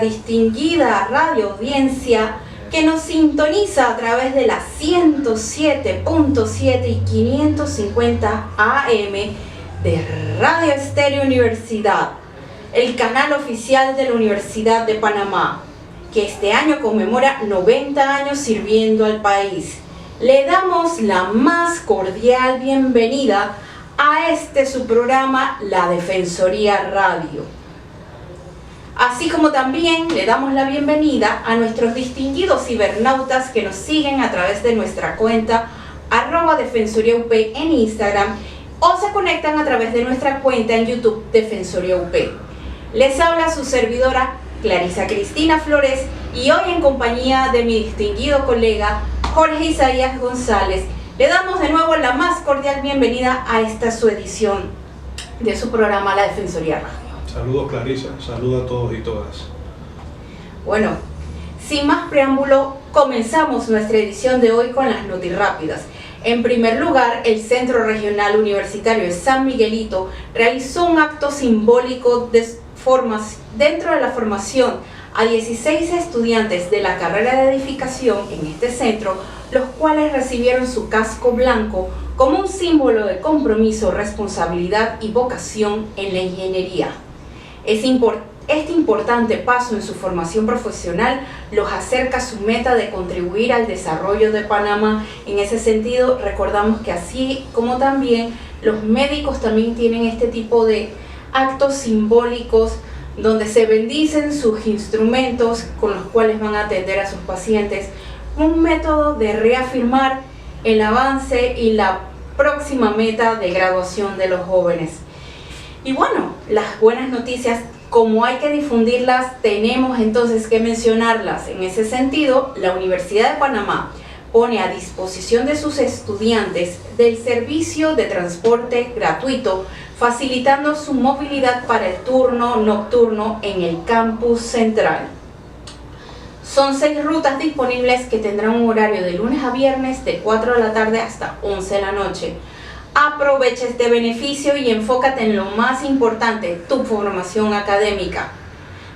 distinguida radio audiencia que nos sintoniza a través de la 107.7 y 550 AM de Radio Estéreo Universidad, el canal oficial de la Universidad de Panamá, que este año conmemora 90 años sirviendo al país. Le damos la más cordial bienvenida a su programa, La Defensoría Radio. Así como también le damos la bienvenida a nuestros distinguidos cibernautas que nos siguen a través de nuestra cuenta @DefensoriaUP en Instagram o se conectan a través de nuestra cuenta en YouTube Defensoría UP. Les habla su servidora Clarisa Cristina Flores y hoy en compañía de mi distinguido colega Jorge Isaías González le damos de nuevo la más cordial bienvenida a esta su edición de su programa La Defensoría Radio. Saludos Clarisa, saludos a todos y todas. Bueno, sin más preámbulo, comenzamos nuestra edición de hoy con las notirrápidas. En primer lugar, el Centro Regional Universitario de San Miguelito realizó un acto simbólico dentro de la formación a 16 estudiantes de la carrera de edificación en este centro, los cuales recibieron su casco blanco como un símbolo de compromiso, responsabilidad y vocación en la ingeniería. Este importante paso en su formación profesional los acerca a su meta de contribuir al desarrollo de Panamá. En ese sentido, recordamos que así como también los médicos también tienen este tipo de actos simbólicos donde se bendicen sus instrumentos con los cuales van a atender a sus pacientes, un método de reafirmar el avance y la próxima meta de graduación de los jóvenes. Y bueno, las buenas noticias, como hay que difundirlas, tenemos entonces que mencionarlas. En ese sentido, la Universidad de Panamá pone a disposición de sus estudiantes del servicio de transporte gratuito, facilitando su movilidad para el turno nocturno en el campus central. Son 6 rutas disponibles que tendrán un horario de lunes a viernes de 4 de la tarde hasta 11 de la noche. Aprovecha este beneficio y enfócate en lo más importante, tu formación académica.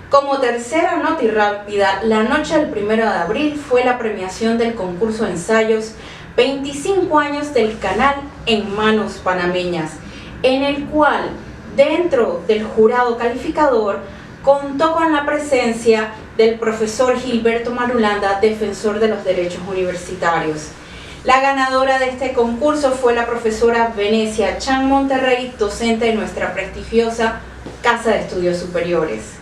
Como tercera notirrápida, la noche del 1 de abril fue la premiación del concurso de ensayos 25 años del canal en manos panameñas, en el cual dentro del jurado calificador contó con la presencia del profesor Gilberto Marulanda, defensor de los derechos universitarios. La ganadora de este concurso fue la profesora Venecia Chan Monterrey, docente de nuestra prestigiosa Casa de Estudios Superiores.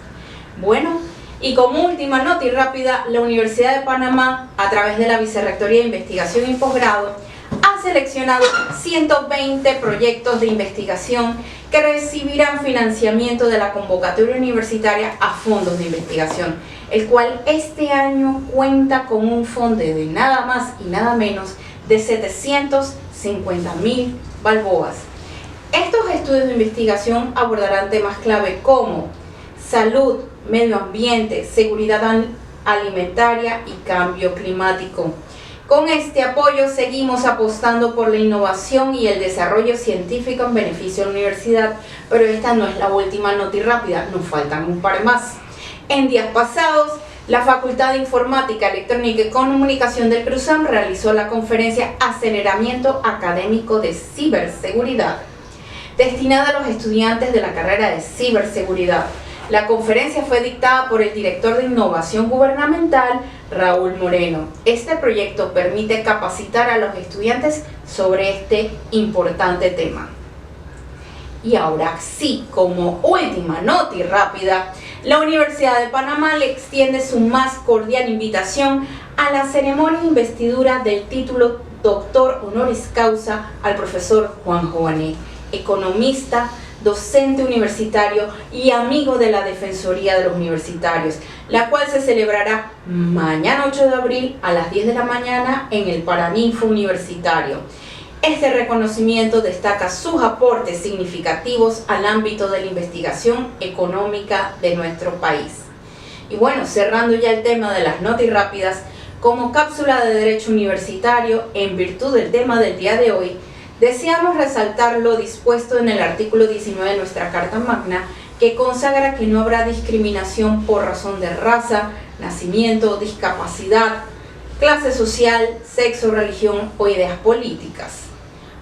Bueno, y como última notirrápida, la Universidad de Panamá, a través de la Vicerrectoría de Investigación y Posgrado, ha seleccionado 120 proyectos de investigación que recibirán financiamiento de la convocatoria universitaria a fondos de investigación, el cual este año cuenta con un fondo de nada más y nada menos de 750.000 balboas. Estos estudios de investigación abordarán temas clave como salud, medio ambiente, seguridad alimentaria y cambio climático. Con este apoyo seguimos apostando por la innovación y el desarrollo científico en beneficio de la universidad, pero esta no es la última notirrápida, nos faltan un par más. En días pasados, la Facultad de Informática, Electrónica y Comunicación del CRUSAM realizó la conferencia Aceleramiento Académico de Ciberseguridad, destinada a los estudiantes de la carrera de ciberseguridad. La conferencia fue dictada por el director de Innovación Gubernamental, Raúl Moreno. Este proyecto permite capacitar a los estudiantes sobre este importante tema. Y ahora sí, como última notirrápida, la Universidad de Panamá le extiende su más cordial invitación a la ceremonia de investidura del título Doctor Honoris Causa al profesor Juan Joané, economista, docente universitario y amigo de la Defensoría de los Universitarios, la cual se celebrará mañana 8 de abril a las 10 de la mañana en el Paraninfo Universitario. Este reconocimiento destaca sus aportes significativos al ámbito de la investigación económica de nuestro país. Y bueno, cerrando ya el tema de las notirrápidas, como cápsula de Derecho Universitario, en virtud del tema del día de hoy, deseamos resaltar lo dispuesto en el artículo 19 de nuestra Carta Magna, que consagra que no habrá discriminación por razón de raza, nacimiento, discapacidad, clase social, sexo, religión o ideas políticas.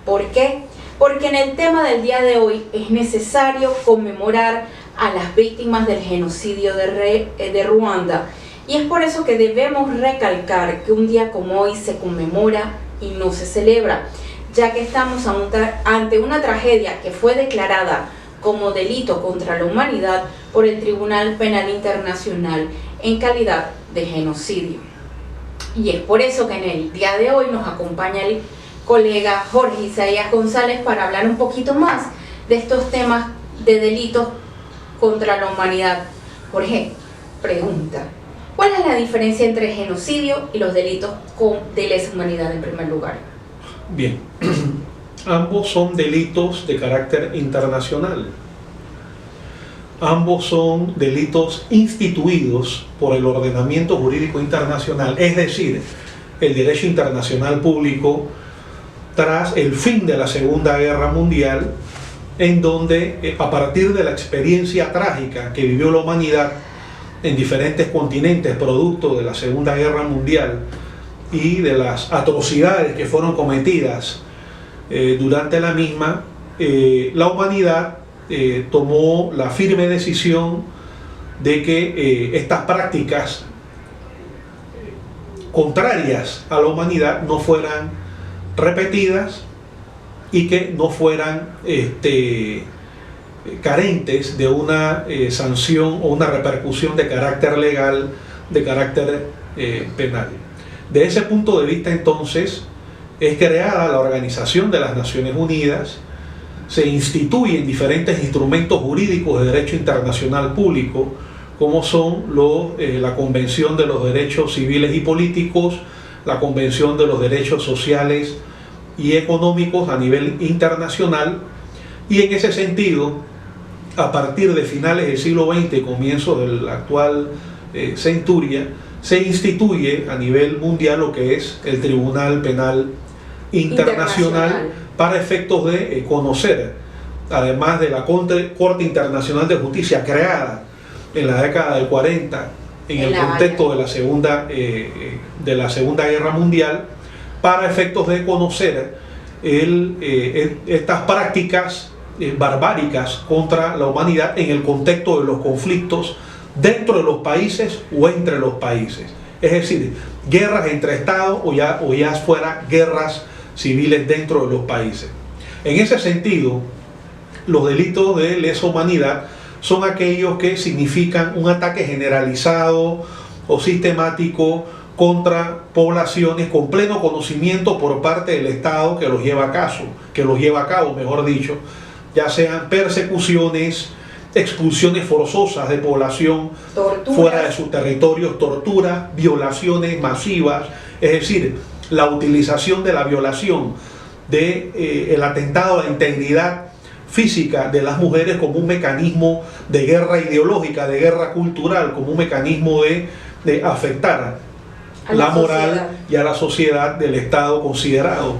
¿Por qué? Porque en el tema del día de hoy es necesario conmemorar a las víctimas del genocidio de Ruanda, y es por eso que debemos recalcar que un día como hoy se conmemora y no se celebra, ya que estamos ante una tragedia que fue declarada como delito contra la humanidad por el Tribunal Penal Internacional en calidad de genocidio. Y es por eso que en el día de hoy nos acompaña el colega Jorge Isaías González para hablar un poquito más de estos temas de delitos contra la humanidad. Jorge, pregunta, ¿cuál es la diferencia entre genocidio y los delitos de lesa humanidad en primer lugar? Bien, ambos son delitos de carácter internacional. Ambos son delitos instituidos por el ordenamiento jurídico internacional, es decir, el derecho internacional público, tras el fin de la Segunda Guerra Mundial, en donde a partir de la experiencia trágica que vivió la humanidad en diferentes continentes producto de la Segunda Guerra Mundial y de las atrocidades que fueron cometidas durante la misma, la humanidad tomó la firme decisión de que estas prácticas contrarias a la humanidad no fueran repetidas y que no fueran carentes de una sanción o una repercusión de carácter legal, de carácter penal. De ese punto de vista, entonces, es creada la Organización de las Naciones Unidas, se instituyen diferentes instrumentos jurídicos de derecho internacional público, como son la Convención de los Derechos Civiles y Políticos, la Convención de los Derechos Sociales y Económicos a nivel internacional, y en ese sentido, a partir de finales del siglo XX y comienzo de la actual centuria, se instituye a nivel mundial lo que es el Tribunal Penal Internacional para efectos de conocer, además de la Corte Internacional de Justicia creada en la década del 40 en el contexto de la Segunda Guerra Mundial, para efectos de conocer estas prácticas barbáricas contra la humanidad en el contexto de los conflictos dentro de los países o entre los países, es decir, guerras entre estados o ya fuera guerras civiles dentro de los países. En ese sentido, los delitos de lesa humanidad son aquellos que significan un ataque generalizado o sistemático contra poblaciones con pleno conocimiento por parte del Estado que los lleva a cabo, mejor dicho, ya sean persecuciones, expulsiones forzosas de población fuera de sus territorios, torturas, violaciones masivas, es decir, la utilización de la violación, el atentado a la integridad física de las mujeres como un mecanismo de guerra ideológica, de guerra cultural, como un mecanismo de afectar a la moral y a la sociedad del Estado considerado,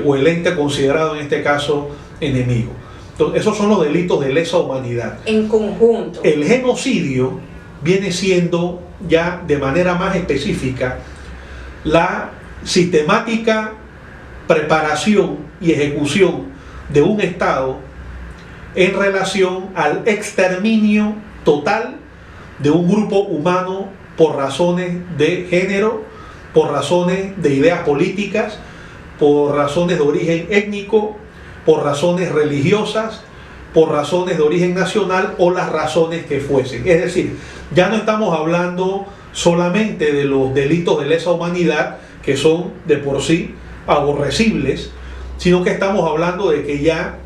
o el ente considerado en este caso enemigo. Entonces, esos son los delitos de lesa humanidad. En conjunto. El genocidio viene siendo ya de manera más específica la sistemática preparación y ejecución de un Estado en relación al exterminio total de un grupo humano por razones de género, por razones de ideas políticas, por razones de origen étnico, por razones religiosas, por razones de origen nacional o las razones que fuesen. Es decir, ya no estamos hablando solamente de los delitos de lesa humanidad, que son de por sí aborrecibles, sino que estamos hablando de que ya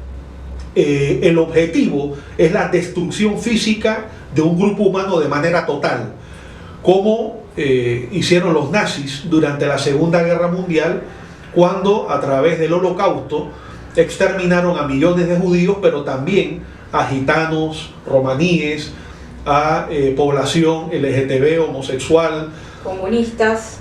el objetivo es la destrucción física de un grupo humano de manera total, como hicieron los nazis durante la Segunda Guerra Mundial, cuando a través del Holocausto exterminaron a millones de judíos, pero también a gitanos, romaníes, a población LGTB, homosexual, comunistas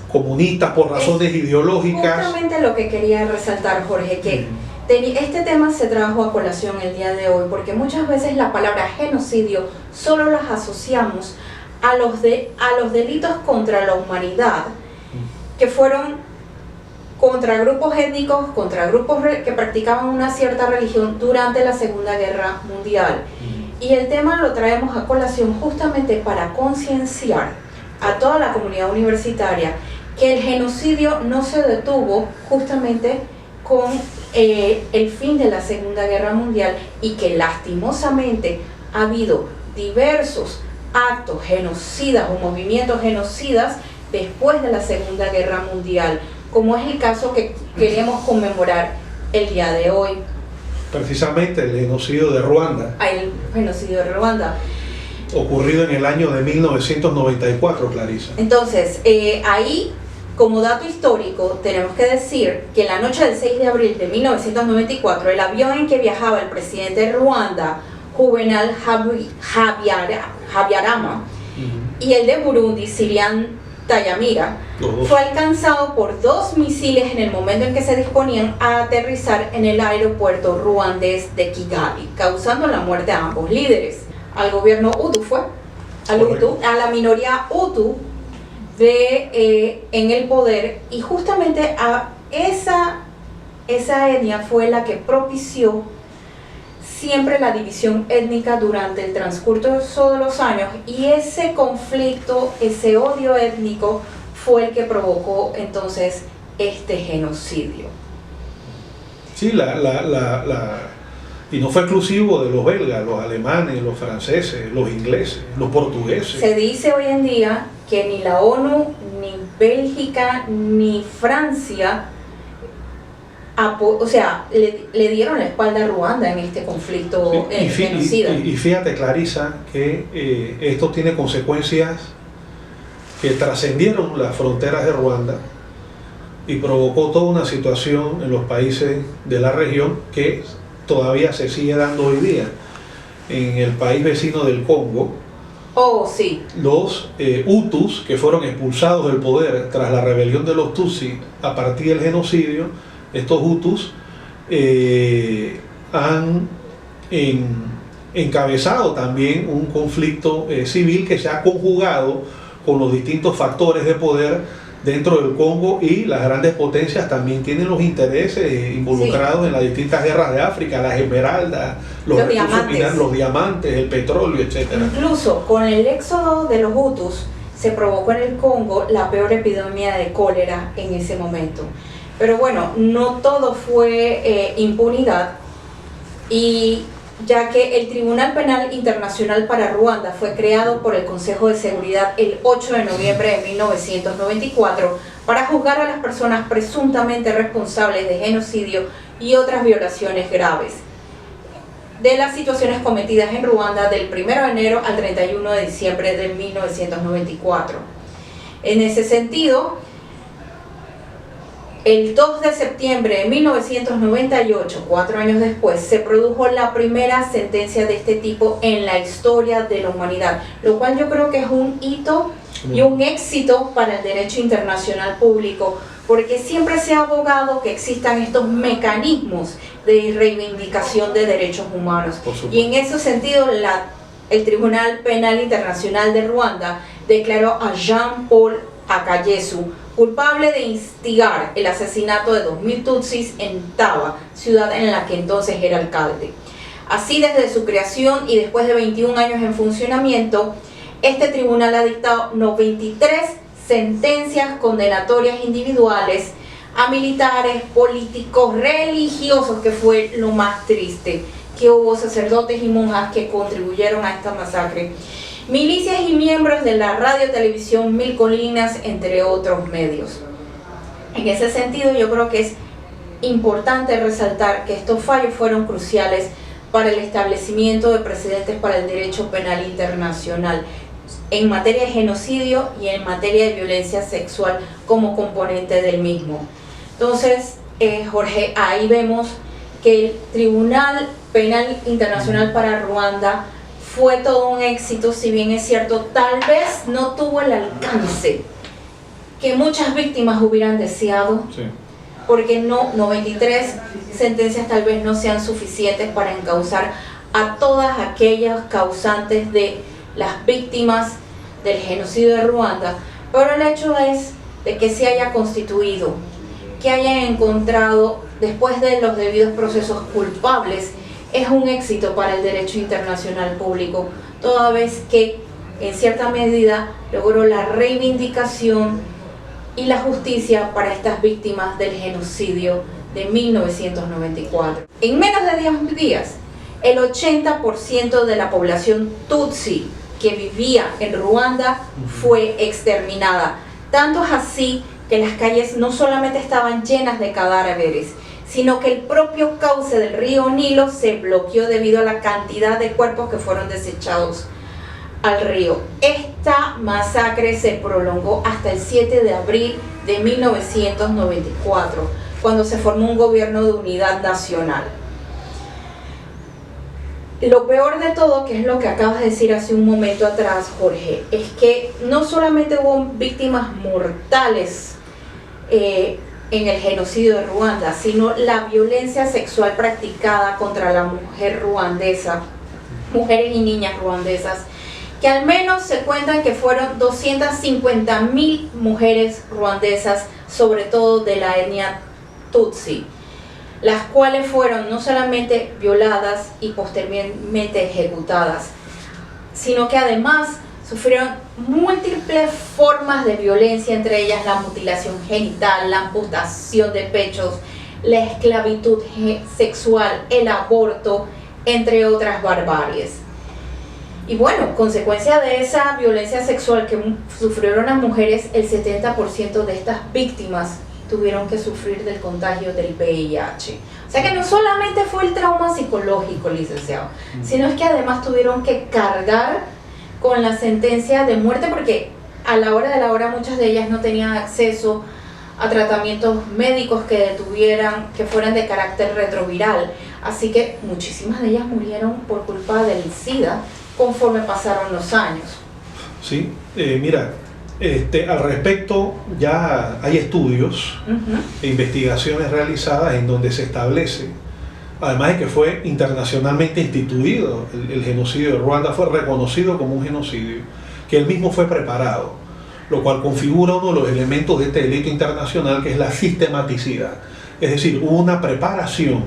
por razones ideológicas. Justamente lo que quería resaltar, Jorge, que Este tema se trajo a colación el día de hoy porque muchas veces la palabra genocidio solo las asociamos a los delitos contra la humanidad que fueron contra grupos étnicos, contra grupos que practicaban una cierta religión durante la Segunda Guerra Mundial. Y el tema lo traemos a colación justamente para concienciar a toda la comunidad universitaria que el genocidio no se detuvo justamente con el fin de la Segunda Guerra Mundial y que lastimosamente ha habido diversos actos genocidas o movimientos genocidas después de la Segunda Guerra Mundial, como es el caso que queremos conmemorar el día de hoy. Precisamente el genocidio de Ruanda. El genocidio de Ruanda. Ocurrido en el año de 1994, Clarisa. Entonces, ahí, como dato histórico, tenemos que decir que la noche del 6 de abril de 1994, el avión en que viajaba el presidente de Ruanda, Juvenal Habyarimana, y el de Burundi, Cyprien Ntaryamira, fue alcanzado por 2 misiles en el momento en que se disponían a aterrizar en el aeropuerto ruandés de Kigali, causando la muerte a ambos líderes. Al gobierno Hutu a la minoría Hutu en el poder, y justamente a esa etnia fue la que propició siempre la división étnica durante el transcurso de los años, y ese conflicto, ese odio étnico fue el que provocó entonces este genocidio. Sí, y no fue exclusivo de los belgas, los alemanes, los franceses, los ingleses, los portugueses. Se dice hoy en día que ni la ONU, ni Bélgica, ni Francia le dieron la espalda a Ruanda en este conflicto genocida. Y fíjate, Clarisa, que esto tiene consecuencias que trascendieron las fronteras de Ruanda y provocó toda una situación en los países de la región que todavía se sigue dando hoy día. En el país vecino del Congo, sí, los Hutus, que fueron expulsados del poder tras la rebelión de los Tutsi a partir del genocidio, estos Hutus han encabezado también un conflicto civil que se ha conjugado con los distintos factores de poder dentro del Congo, y las grandes potencias también tienen los intereses involucrados en las distintas guerras de África, las esmeraldas, los recursos minerales, los diamantes, el petróleo, etc. Incluso con el éxodo de los Hutus se provocó en el Congo la peor epidemia de cólera en ese momento. Pero bueno, no todo fue impunidad, y ya que el Tribunal Penal Internacional para Ruanda fue creado por el Consejo de Seguridad el 8 de noviembre de 1994 para juzgar a las personas presuntamente responsables de genocidio y otras violaciones graves de las situaciones cometidas en Ruanda del 1 de enero al 31 de diciembre de 1994. En ese sentido, el 2 de septiembre de 1998, 4 años después, se produjo la primera sentencia de este tipo en la historia de la humanidad, lo cual yo creo que es un hito y un éxito para el derecho internacional público, porque siempre se ha abogado que existan estos mecanismos de reivindicación de derechos humanos. Y en ese sentido, el Tribunal Penal Internacional de Ruanda declaró a Jean-Paul Akayesu culpable de instigar el asesinato de 2.000 tutsis en Taba, ciudad en la que entonces era alcalde. Así, desde su creación y después de 21 años en funcionamiento, este tribunal ha dictado 93 sentencias condenatorias individuales a militares, políticos, religiosos, que fue lo más triste, que hubo sacerdotes y monjas que contribuyeron a esta masacre, milicias y miembros de la radio, televisión, Mil Colinas, entre otros medios. En ese sentido, yo creo que es importante resaltar que estos fallos fueron cruciales para el establecimiento de precedentes para el derecho penal internacional en materia de genocidio y en materia de violencia sexual como componente del mismo. Entonces, Jorge, ahí vemos que el Tribunal Penal Internacional para Ruanda fue todo un éxito, si bien es cierto, tal vez no tuvo el alcance que muchas víctimas hubieran deseado. Sí. porque 93 sentencias tal vez no sean suficientes para encauzar a todas aquellas causantes de las víctimas del genocidio de Ruanda, pero el hecho es de que se haya constituido, que hayan encontrado después de los debidos procesos culpables, es un éxito para el derecho internacional público, toda vez que en cierta medida logró la reivindicación y la justicia para estas víctimas del genocidio de 1994. En menos de 10 días, el 80% de la población Tutsi que vivía en Ruanda fue exterminada. Tanto es así que las calles no solamente estaban llenas de cadáveres, sino que el propio cauce del río Nilo se bloqueó debido a la cantidad de cuerpos que fueron desechados al río. Esta masacre se prolongó hasta el 7 de abril de 1994, cuando se formó un gobierno de unidad nacional. Lo peor de todo, que es lo que acabas de decir hace un momento atrás, Jorge, es que no solamente hubo víctimas mortales en el genocidio de Ruanda, sino la violencia sexual practicada contra la mujer ruandesa, mujeres y niñas ruandesas, que al menos se cuentan que fueron 250.000 mujeres ruandesas, sobre todo de la etnia Tutsi, las cuales fueron no solamente violadas y posteriormente ejecutadas, sino que además sufrieron múltiples formas de violencia, entre ellas la mutilación genital, la amputación de pechos, la esclavitud sexual, el aborto, entre otras barbaries. Y bueno, consecuencia de esa violencia sexual que sufrieron las mujeres, el 70% de estas víctimas tuvieron que sufrir del contagio del VIH. O sea que no solamente fue el trauma psicológico, licenciado, sino es que además tuvieron que cargar con la sentencia de muerte, porque a la hora de la hora muchas de ellas no tenían acceso a tratamientos médicos que fueran de carácter retroviral. Así que muchísimas de ellas murieron por culpa del SIDA conforme pasaron los años. Sí, mira, al respecto ya hay estudios e investigaciones realizadas en donde se establece, además de que fue internacionalmente instituido el genocidio de Ruanda, fue reconocido como un genocidio, que él mismo fue preparado, lo cual configura uno de los elementos de este delito internacional, que es la sistematicidad. Es decir, hubo una preparación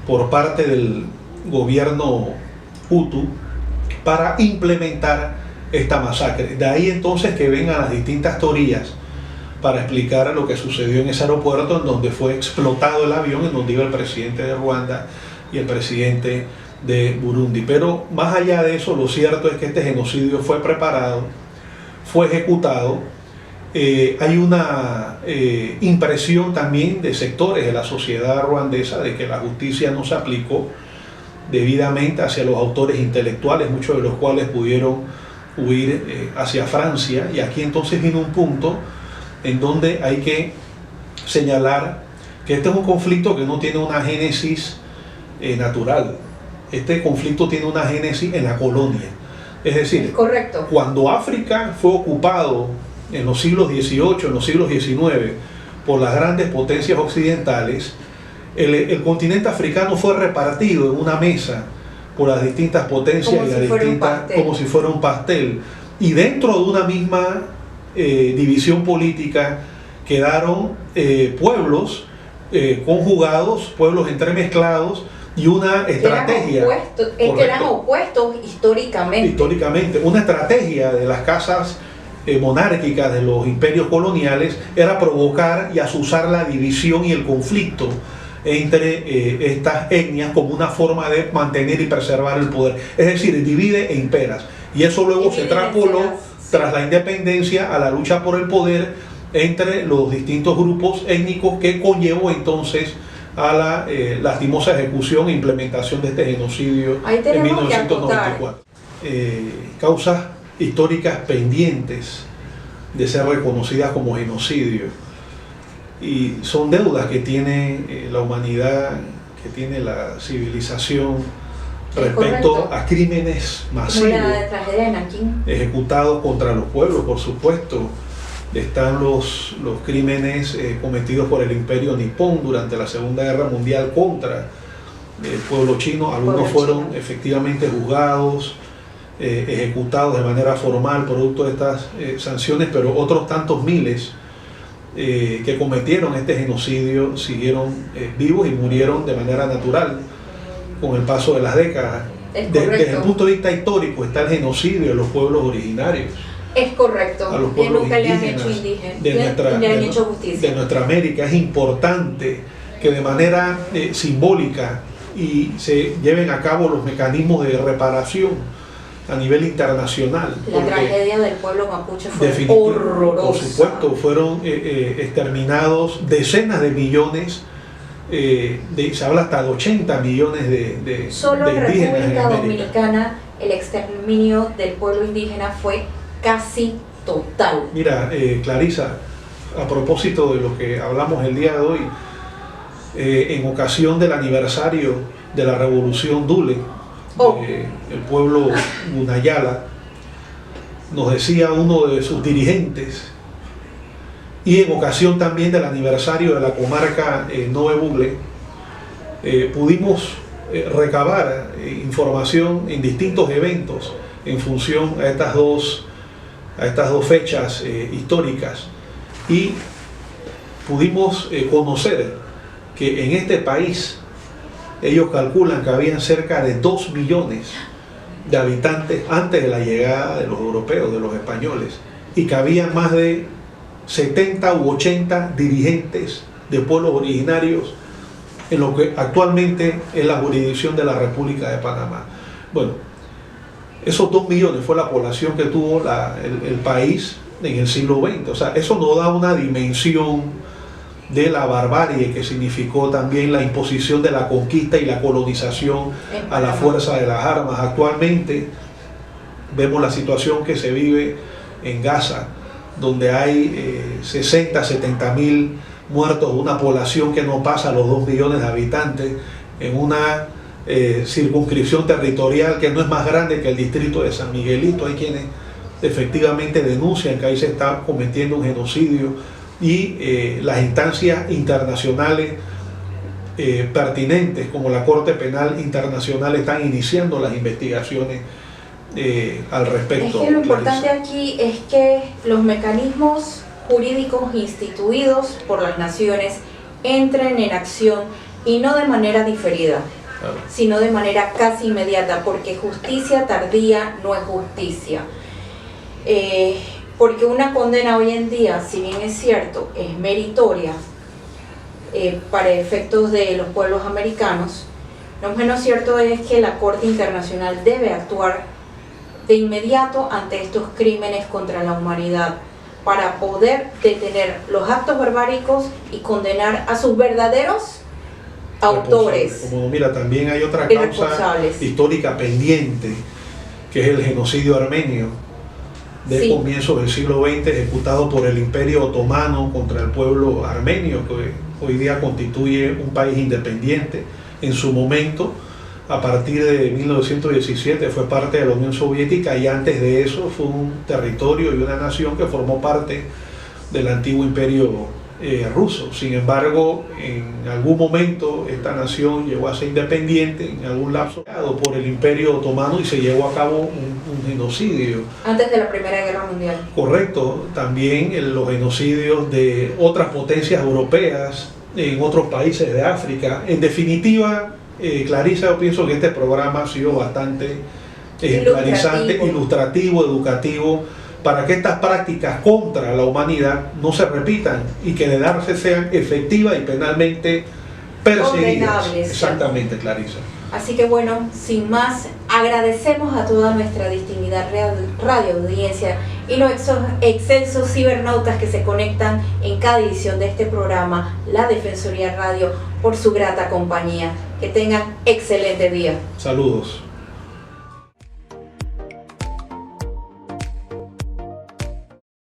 por parte del gobierno Hutu para implementar esta masacre. De ahí entonces que vengan las distintas teorías para explicar lo que sucedió en ese aeropuerto, en donde fue explotado el avión, en donde iba el presidente de Ruanda y el presidente de Burundi. Pero más allá de eso, lo cierto es que este genocidio fue preparado, fue ejecutado. Hay una impresión también de sectores de la sociedad ruandesa de que la justicia no se aplicó debidamente hacia los autores intelectuales, muchos de los cuales pudieron huir hacia Francia. Y aquí entonces vino un punto en donde hay que señalar que este es un conflicto que no tiene una génesis natural. Este conflicto tiene una génesis en la colonia. Es decir, correcto, cuando África fue ocupado en los siglos XVIII, en los siglos XIX, por las grandes potencias occidentales, el continente africano fue repartido en una mesa por las distintas potencias como si fuera un pastel. Y dentro de una misma división política quedaron pueblos conjugados, pueblos entremezclados, y una estrategia que eran opuestos históricamente. Una estrategia de las casas monárquicas de los imperios coloniales era provocar y azuzar la división y el conflicto entre estas etnias como una forma de mantener y preservar el poder. Es decir, divide e imperas. Y eso luego se traspoló tras la independencia a la lucha por el poder entre los distintos grupos étnicos, que conllevó entonces a la lastimosa ejecución e implementación de este genocidio en 1994. Causas históricas pendientes de ser reconocidas como genocidio, y son deudas que tiene la humanidad, que tiene la civilización respecto a crímenes masivos ejecutados contra los pueblos, por supuesto, están los crímenes cometidos por el Imperio Nipón durante la Segunda Guerra Mundial contra el pueblo chino. Algunos fueron efectivamente juzgados, ejecutados de manera formal producto de estas sanciones, pero otros tantos miles que cometieron este genocidio siguieron vivos y murieron de manera natural con el paso de las décadas. Desde el punto de vista histórico está el genocidio de los pueblos originarios. Es correcto, A los pueblos nunca le han indígenas hecho indígenas, de le han hecho justicia. de nuestra América. Es importante que de manera simbólica y se lleven a cabo los mecanismos de reparación a nivel internacional. La tragedia del pueblo mapuche fue Definitivamente, horrorosa. por supuesto, fueron exterminados decenas de millones, se habla hasta de 80 millones de Solo en indígenas en República América. Dominicana el exterminio del pueblo indígena fue casi total. Mira, Clarisa, a propósito de lo que hablamos el día de hoy, en ocasión del aniversario de la Revolución Dule, el pueblo Gunayala, nos decía uno de sus dirigentes, y en ocasión también del aniversario de la comarca Nove Bugle, pudimos recabar información en distintos eventos en función a estas dos fechas históricas, y pudimos conocer que en este país ellos calculan que habían cerca de 2 millones de habitantes antes de la llegada de los europeos, de los españoles, y que había más de 70 u 80 dirigentes de pueblos originarios en lo que actualmente es la jurisdicción de la República de Panamá. Bueno, esos 2 millones fue la población que tuvo el país en el siglo XX. O sea, eso nos da una dimensión de la barbarie que significó también la imposición de la conquista y la colonización a la fuerza de las armas. Actualmente vemos la situación que se vive en Gaza, donde hay 60, 70 mil muertos de una población que no pasa los 2 millones de habitantes, en una circunscripción territorial que no es más grande que el distrito de San Miguelito. Hay quienes efectivamente denuncian que ahí se está cometiendo un genocidio, y las instancias internacionales pertinentes como la Corte Penal Internacional están iniciando las investigaciones al respecto. Es que lo importante aquí es que los mecanismos jurídicos instituidos por las naciones entren en acción, y no de manera diferida, Claro. sino de manera casi inmediata, porque justicia tardía no es justicia. Porque una condena hoy en día, si bien es cierto, es meritoria para efectos de los pueblos americanos, lo menos cierto es que la Corte Internacional debe actuar de inmediato ante estos crímenes contra la humanidad para poder detener los actos barbáricos y condenar a sus verdaderos autores. Como mira, también hay otra causa histórica pendiente, que es el genocidio armenio de comienzos del siglo XX, ejecutado por el Imperio Otomano contra el pueblo armenio, que hoy día constituye un país independiente. En su momento, a partir de 1917, fue parte de la Unión Soviética, y antes de eso fue un territorio y una nación que formó parte del antiguo Imperio ruso. Sin embargo, en algún momento esta nación llegó a ser independiente, en algún lapso por el Imperio Otomano, y se llevó a cabo un genocidio. Antes de la Primera Guerra Mundial. Correcto. También los genocidios de otras potencias europeas en otros países de África. En definitiva, Clarisa, yo pienso que este programa ha sido bastante ejemplarizante, ilustrativo, educativo, para que estas prácticas contra la humanidad no se repitan y que de darse sean efectivas y penalmente perseguidas. Exactamente, Clarisa. Así que bueno, sin más, agradecemos a toda nuestra distinguida radio audiencia y los excelsos cibernautas que se conectan en cada edición de este programa, La Defensoría Radio, por su grata compañía. Que tengan excelente día. Saludos.